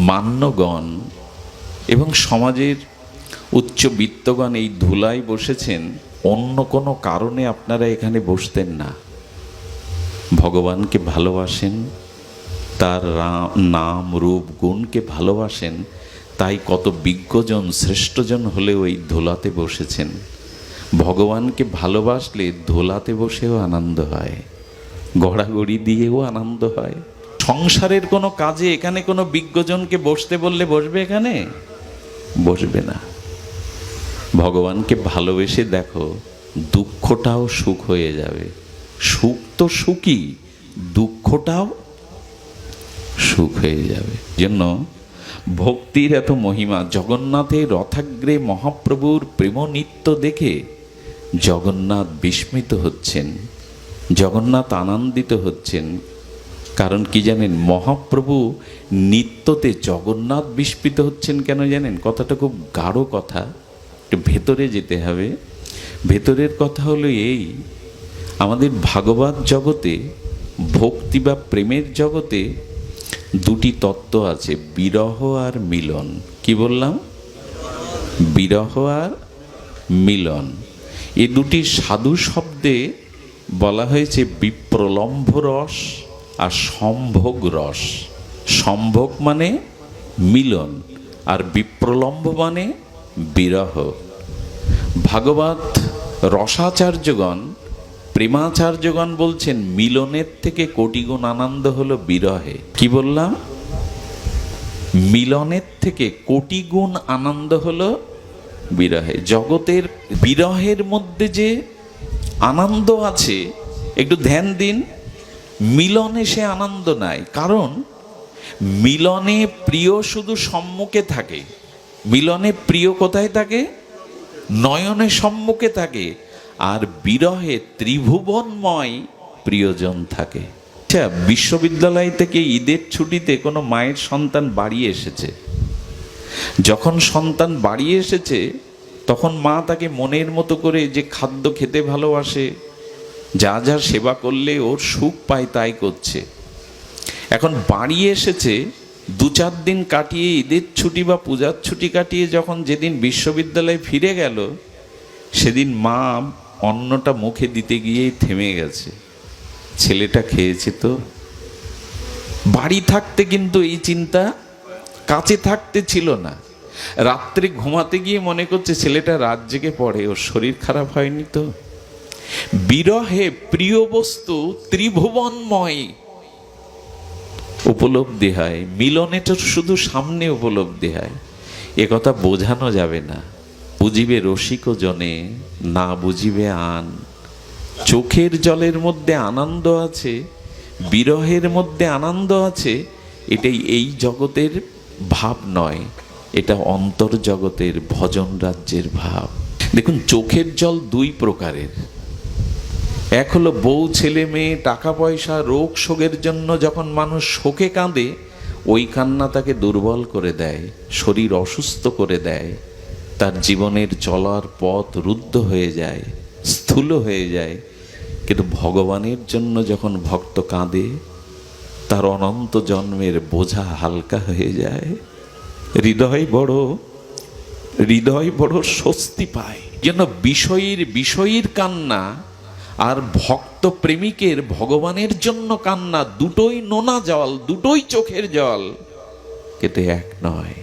মান্যগণ এবং সমাজের উচ্চবিত্তগণ এই ধুলায় বসেছেন, অন্য কোনো কারণে আপনারা এখানে বসতেন না। ভগবানকে ভালোবাসেন, তার নাম রূপ গুণকে ভালোবাসেন, তাই কত বিজ্ঞজন শ্রেষ্ঠজন হলেও এই ধুলাতে বসেছেন। ভগবানকে ভালোবাসলে ধুলাতে বসেও আনন্দ হয়, গড়াগড়ি দিয়েও আনন্দ হয়। সংসারের কোনো কাজে এখানে কোনো বিজ্ঞজনকে বসতে বললে বসবে? এখানে বসবে না। ভগবানকে ভালোবেসে দেখো, দুঃখটাও সুখ হয়ে যাবে। সুখ তো সুখই, দুঃখটাও সুখ হয়ে যাবে। জন্য ভক্তির এত মহিমা। জগন্নাথের রথাগ্রে মহাপ্রভুর প্রেম নৃত্য দেখে জগন্নাথ বিস্মিত হচ্ছেন, জগন্নাথ আনন্দিত হচ্ছেন। কারণ কি জানেন? মহাপ্রভু নৃত্যতে জগন্নাথ বিস্মিত হচ্ছেন কেন জানেন? কথাটা খুব গাঢ় কথা, একটু ভেতরে যেতে হবে। ভেতরের কথা হলো এই, আমাদের ভাগবত জগতে, ভক্তি বা প্রেমের জগতে দুটি তত্ত্ব আছে, বিরহ আর মিলন। কি বললাম? বিরহ আর মিলন। এই দুটি সাধু শব্দে বলা হয়েছে বিপ্রলম্ভ রস আর সম্ভোগ রস। সম্ভোগ মানে মিলন, আর বিপ্রলম্ভ মানে বিরহ। ভাগবত রসাচার্যগণ, প্রেমাচার্যগণ বলছেন মিলনের থেকে কোটি গুণ আনন্দ হলো বিরহে। কি বললাম? মিলনের থেকে কোটি গুণ আনন্দ হলো বিরহে। জগতের বিরহের মধ্যে যে আনন্দ আছে, একটু ধ্যান দিন, মিলনে সে আনন্দ নাই। কারণ মিলনে প্রিয় শুধু সম্মুখে থাকে। মিলনে প্রিয় কোথায় থাকে? নয়নে সম্মুখে থাকে। আর বিরহে ত্রিভুবনময় প্রিয়জন থাকে। আচ্ছা, বিশ্ববিদ্যালয় থেকে ঈদের ছুটিতে কোনো মায়ের সন্তান বাড়ি এসেছে। যখন সন্তান বাড়ি এসেছে তখন মা তাকে মনের মতো করে যে খাদ্য খেতে ভালোবাসে, যা যা সেবা করলে ওর সুখ পায় তাই করছে। এখন বাড়ি এসেছে, 2-4 দিন কাটিয়ে ঈদের ছুটি বা পূজার ছুটি কাটিয়ে যখন যেদিন বিশ্ববিদ্যালয়ে ফিরে গেল, সেদিন মা অন্নটা মুখে দিতে গিয়েই থেমে গেছে। ছেলেটা খেয়েছে তো? বাড়ি থাকতে কিন্তু এই চিন্তা, কাছে থাকতে ছিল না। রাত্রে ঘুমাতে গিয়ে মনে করছে ছেলেটা রাত জেগে পড়ে, ওর শরীর খারাপ হয়নি তো? বিরহে প্রিয় বস্তু ত্রিভুবনময় উপলব্ধি হয়, মিলনে তো শুধু সামনে উপলব্ধি হয়। এ কথা বোঝানো যাবে না। বুঝিবে রসিক জনে, না বুঝিবে আন। চোখের জলের মধ্যে আনন্দ আছে, বিরহের মধ্যে আনন্দ আছে। এটাই এই জগতের ভাব নয়, এটা অন্তর্জগতের ভজন রাজ্যের ভাব। দেখুন, চোখের জল 2 প্রকারের। এক হলো বউ, ছেলে মেয়ে, টাকা পয়সা, রোগ শোকের জন্য যখন মানুষ শোকে কাঁদে, ওই কান্না তাকে দুর্বল করে দেয়, শরীর অসুস্থ করে দেয়, তার জীবনের চলার পথ রুদ্ধ হয়ে যায়, স্থূল হয়ে যায়। কিন্তু ভগবানের জন্য যখন ভক্ত কাঁদে, তার অনন্ত জন্মের বোঝা হালকা হয়ে যায়, হৃদয় বড় স্বস্তি পায়। যেন বিষয়ীর কান্না আর ভক্ত প্রেমিকের ভগবানের জন্য কান্না, দুটোই নোনা জল, দুটোই চোখের জল, কিন্তু এক নয়।